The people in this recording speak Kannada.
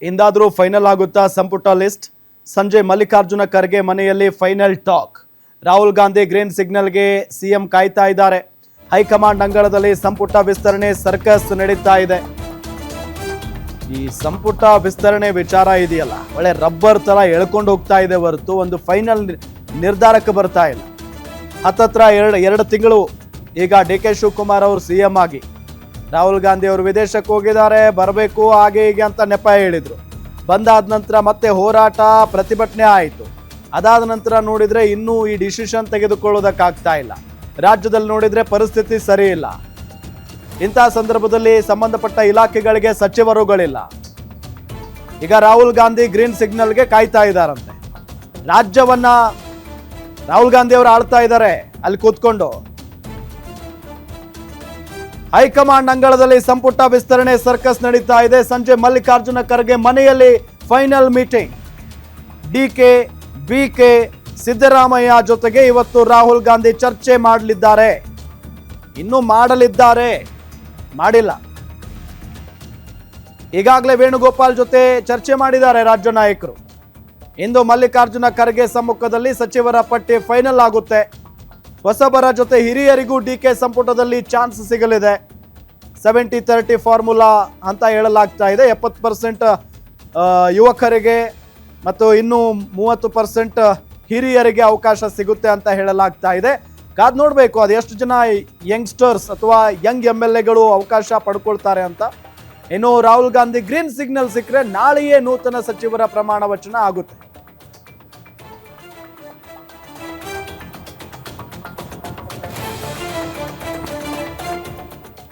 ಇಂದಾದರೂ ಫೈನಲ್ ಆಗುತ್ತಾ ಸಂಪುಟ ಲಿಸ್ಟ್? ಸಂಜೆ ಮಲ್ಲಿಕಾರ್ಜುನ ಖರ್ಗೆ ಮನೆಯಲ್ಲಿ final talk. Rahul Gandhi green ಸಿಗ್ನಲ್ಗೆ ಸಿಎಂ ಕಾಯ್ತಾ ಇದ್ದಾರೆ. ಹೈಕಮಾಂಡ್ ಅಂಗಳದಲ್ಲಿ ಸಂಪುಟ ವಿಸ್ತರಣೆ ಸರ್ಕಸ್ ನಡೀತಾ ಇದೆ. ಈ ಸಂಪುಟ ವಿಸ್ತರಣೆ ವಿಚಾರ ಇದೆಯಲ್ಲ, ಒಳ್ಳೆ ರಬ್ಬರ್ ತರ ಎಳ್ಕೊಂಡು ಹೋಗ್ತಾ ಇದೆ ಹೊರತು ಒಂದು ಫೈನಲ್ ನಿರ್ಧಾರಕ್ಕೆ ಬರ್ತಾ ಇಲ್ಲ. ಹತ್ತತ್ರ ಎರಡು ತಿಂಗಳು ಈಗ ಡಿ.ಕೆ. ಶಿವಕುಮಾರ್ ಅವರು ಸಿಎಂ ಆಗಿ, ರಾಹುಲ್ ಗಾಂಧಿ ಅವರು ವಿದೇಶಕ್ಕೆ ಹೋಗಿದ್ದಾರೆ, ಬರಬೇಕು ಹಾಗೆ ಹೀಗೆ ಅಂತ ನೆಪ ಹೇಳಿದ್ರು. ಬಂದಾದ ನಂತರ ಮತ್ತೆ ಹೋರಾಟ ಪ್ರತಿಭಟನೆ ಆಯಿತು. ಅದಾದ ನಂತರ ನೋಡಿದ್ರೆ ಇನ್ನೂ ಈ ಡಿಸಿಷನ್ ತೆಗೆದುಕೊಳ್ಳೋದಕ್ಕಾಗ್ತಾ ಇಲ್ಲ. ರಾಜ್ಯದಲ್ಲಿ ನೋಡಿದ್ರೆ ಪರಿಸ್ಥಿತಿ ಸರಿ ಇಲ್ಲ. ಇಂತಹ ಸಂದರ್ಭದಲ್ಲಿ ಸಂಬಂಧಪಟ್ಟ ಇಲಾಖೆಗಳಿಗೆ ಸಚಿವರುಗಳಿಲ್ಲ. ಈಗ ರಾಹುಲ್ ಗಾಂಧಿ ಗ್ರೀನ್ ಸಿಗ್ನಲ್ಗೆ ಕಾಯ್ತಾ ಇದ್ದಾರಂತೆ. ರಾಜ್ಯವನ್ನ ರಾಹುಲ್ ಗಾಂಧಿ ಅವರು ಆಳ್ತಾ ಇದ್ದಾರೆ ಅಲ್ಲಿ ಕೂತ್ಕೊಂಡು. ಹೈಕಮಾಂಡ್ ಅಂಗಳದಲ್ಲಿ ಸಂಪುಟ ವಿಸ್ತರಣೆ ಸರ್ಕಸ್ ನಡೀತಾ ಇದೆ. ಸಂಜೆ ಮಲ್ಲಿಕಾರ್ಜುನ ಖರ್ಗೆ ಮನೆಯಲ್ಲಿ ಫೈನಲ್ ಮೀಟಿಂಗ್. ಡಿ.ಕೆ, ಬಿ.ಕೆ, ಸಿದ್ದರಾಮಯ್ಯ ಜೊತೆಗೆ ಇವತ್ತು ರಾಹುಲ್ ಗಾಂಧಿ ಚರ್ಚೆ ಮಾಡಲಿದ್ದಾರೆ. ಇನ್ನೂ ಮಾಡಲಿದ್ದಾರೆ, ಮಾಡಿಲ್ಲ. ಈಗಾಗಲೇ ವೇಣುಗೋಪಾಲ್ ಜೊತೆ ಚರ್ಚೆ ಮಾಡಿದ್ದಾರೆ ರಾಜ್ಯ ನಾಯಕರು. ಇಂದು ಮಲ್ಲಿಕಾರ್ಜುನ ಖರ್ಗೆ ಸಮ್ಮುಖದಲ್ಲಿ ಸಚಿವರ ಪಟ್ಟಿ ಫೈನಲ್ ಆಗುತ್ತೆ. ಹೊಸಬರ ಜೊತೆ ಹಿರಿಯರಿಗೂ ಡಿ.ಕೆ ಸಂಪುಟದಲ್ಲಿ ಚಾನ್ಸ್ ಸಿಗಲಿದೆ. 70-30 ಫಾರ್ಮುಲಾ ಅಂತ ಹೇಳಲಾಗ್ತಾ ಇದೆ. 70% ಯುವಕರಿಗೆ ಮತ್ತು ಇನ್ನು 30% ಹಿರಿಯರಿಗೆ ಅವಕಾಶ ಸಿಗುತ್ತೆ ಅಂತ ಹೇಳಲಾಗ್ತಾ ಇದೆ. ಕಾದ್ ನೋಡಬೇಕು ಅದು ಎಷ್ಟು ಜನ ಯಂಗ್ಸ್ಟರ್ಸ್ ಅಥವಾ ಯಂಗ್ MLAಗಳು ಅವಕಾಶ ಪಡ್ಕೊಳ್ತಾರೆ ಅಂತ. ಇನ್ನು ರಾಹುಲ್ ಗಾಂಧಿ ಗ್ರೀನ್ ಸಿಗ್ನಲ್ ಸಿಕ್ಕರೆ ನಾಳೆಯೇ ನೂತನ ಸಚಿವರ ಪ್ರಮಾಣ ವಚನ ಆಗುತ್ತೆ.